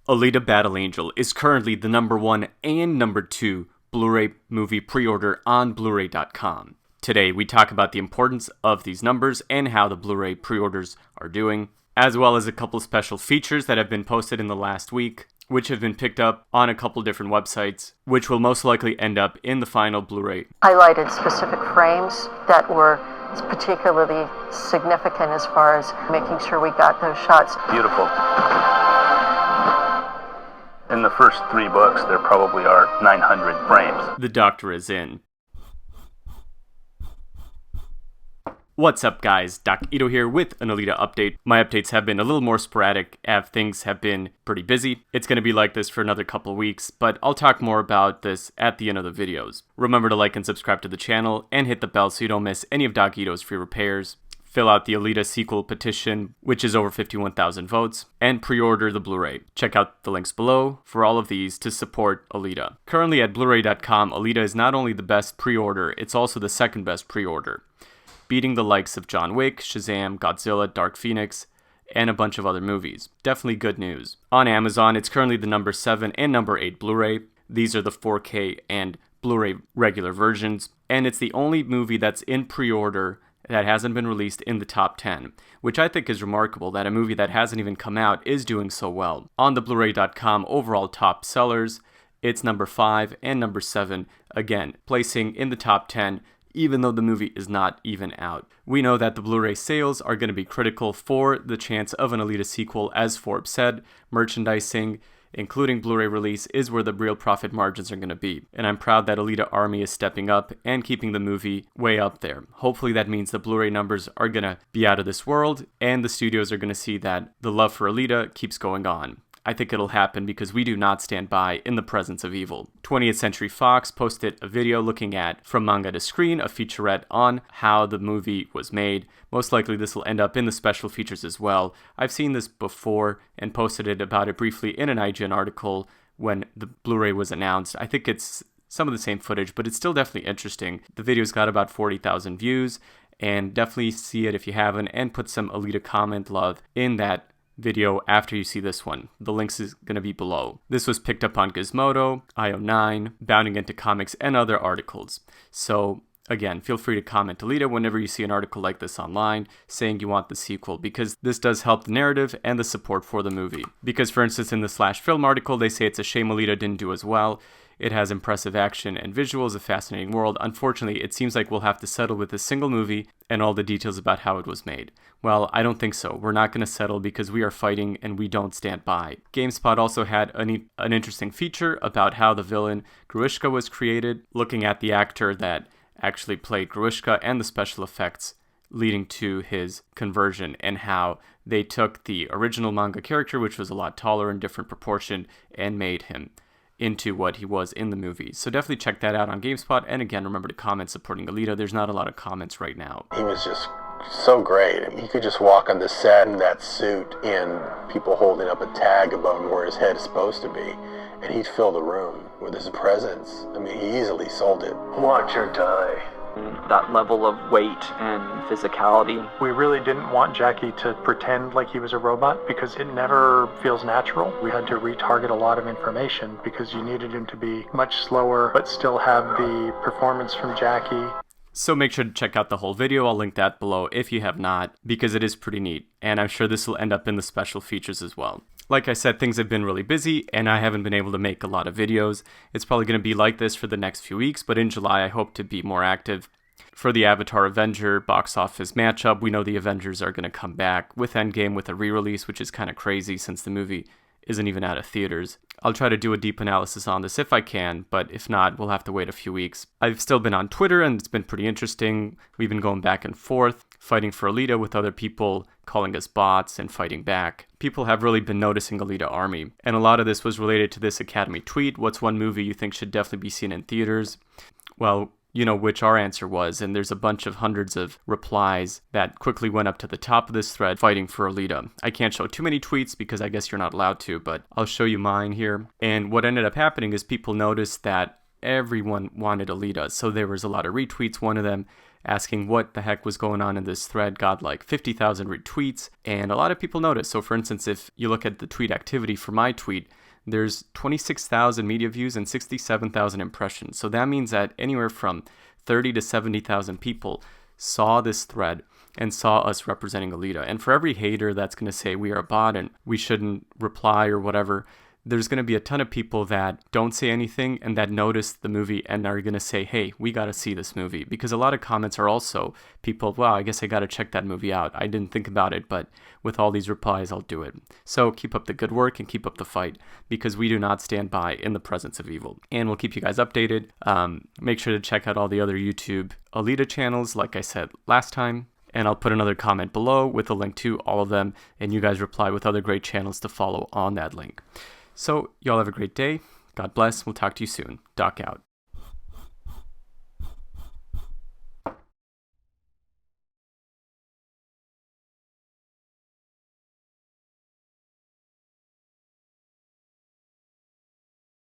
Alita Battle Angel is currently the #1 and #2 Blu-ray movie pre-order on Blu-ray.com. Today, we talk about the importance of these numbers and how the Blu-ray pre-orders are doing, as well as a couple special features that have been posted in the last week, which have been picked up on a couple different websites, which will most likely end up in the final Blu-ray. Highlighted specific frames that were particularly significant as far as making sure we got those shots. Beautiful. In the first 3 books, there probably are 900 frames. The Doctor is in. What's up, guys? Doc Ito here with an Alita update. My updates have been a little more sporadic as things have been pretty busy. It's going to be like this for another couple weeks, but I'll talk more about this at the end of the videos. Remember to like and subscribe to the channel and hit the bell so you don't miss any of Doc Ito's free repairs. Fill out the Alita sequel petition, which is over 51,000 votes, and pre-order the Blu-ray. Check out the links below for all of these to support Alita. Currently at Blu-ray.com, Alita is not only the best pre-order, it's also the second best pre-order, beating the likes of John Wick, Shazam, Godzilla, Dark Phoenix, and a bunch of other movies. Definitely good news. On Amazon, it's currently the #7 and #8 Blu-ray. These are the 4K and Blu-ray regular versions, and it's the only movie that's in pre-order that hasn't been released in the top 10, which I think is remarkable that a movie that hasn't even come out is doing so well. On the Blu-ray.com overall top sellers, it's #5 and #7, again, placing in the top 10, even though the movie is not even out. We know that the Blu-ray sales are going to be critical for the chance of an Alita sequel, as Forbes said. Merchandising, including Blu-ray release, is where the real profit margins are going to be. And I'm proud that Alita Army is stepping up and keeping the movie way up there. Hopefully that means the Blu-ray numbers are going to be out of this world, and the studios are going to see that the love for Alita keeps going on. I think it'll happen because we do not stand by in the presence of evil. 20th Century Fox posted a video looking at From Manga to Screen, a featurette on how the movie was made. Most likely this will end up in the special features as well. I've seen this before and posted about it briefly in an IGN article when the Blu-ray was announced. I think it's some of the same footage, but it's still definitely interesting. The video's got about 40,000 views, and definitely see it if you haven't, and put some Alita comment love in that video after you see this one. The links is going to be below. This was picked up on Gizmodo, IO9, Bounding Into Comics, and other articles. So again, feel free to comment Alita whenever you see an article like this online saying you want the sequel, because this does help the narrative and the support for the movie. Because for instance, in the Slash Film article, they say it's a shame Alita didn't do as well. It has impressive action and visuals, a fascinating world. Unfortunately, it seems like we'll have to settle with a single movie and all the details about how it was made. Well, I don't think so. We're not going to settle because we are fighting and we don't stand by. GameSpot also had an interesting feature about how the villain Grishka was created, looking at the actor that actually played Grishka and the special effects leading to his conversion, and how they took the original manga character, which was a lot taller in different proportion, and made him into what he was in the movie. So definitely check that out on GameSpot. And again, remember to comment supporting Alita. There's not a lot of comments right now. He was just so great. I mean, he could just walk on the set in that suit and people holding up a tag above where his head is supposed to be, and he'd fill the room with his presence. I mean, he easily sold it. Watch her die. That level of weight and physicality. We really didn't want Jackie to pretend like he was a robot because it never feels natural. We had to retarget a lot of information because you needed him to be much slower but still have the performance from Jackie. So make sure to check out the whole video. I'll link that below if you have not, because it is pretty neat, and I'm sure this will end up in the special features as well. Like I said, things have been really busy, and I haven't been able to make a lot of videos. It's probably going to be like this for the next few weeks, but in July I hope to be more active. For the Avatar Avenger box office matchup, we know the Avengers are going to come back with Endgame with a re-release, which is kind of crazy since the movie isn't even out of theaters. I'll try to do a deep analysis on this if I can, but if not, we'll have to wait a few weeks. I've still been on Twitter, and it's been pretty interesting. We've been going back and forth, fighting for Alita with other people calling us bots and fighting back. People have really been noticing Alita Army, and a lot of this was related to this Academy tweet. What's one movie you think should definitely be seen in theaters? Well, you know which our answer was, and there's a bunch of hundreds of replies that quickly went up to the top of this thread fighting for Alita. I can't show too many tweets because I guess you're not allowed to, but I'll show you mine here. And what ended up happening is people noticed that everyone wanted Alita, so there was a lot of retweets. One of them asking what the heck was going on in this thread got like 50,000 retweets, and a lot of people noticed. So for instance, if you look at the tweet activity for my tweet, there's 26,000 media views and 67,000 impressions. So that means that anywhere from 30 to 70,000 people saw this thread and saw us representing Alita. And for every hater that's going to say we are a bot and we shouldn't reply or whatever, there's going to be a ton of people that don't say anything and that notice the movie and are going to say, hey, we got to see this movie. Because a lot of comments are also people, wow, I guess I got to check that movie out. I didn't think about it, but with all these replies, I'll do it. So keep up the good work and keep up the fight, because we do not stand by in the presence of evil. And we'll keep you guys updated. Make sure to check out all the other YouTube Alita channels, like I said last time. And I'll put another comment below with a link to all of them, and you guys reply with other great channels to follow on that link. So, y'all have a great day. God bless. We'll talk to you soon. Doc out.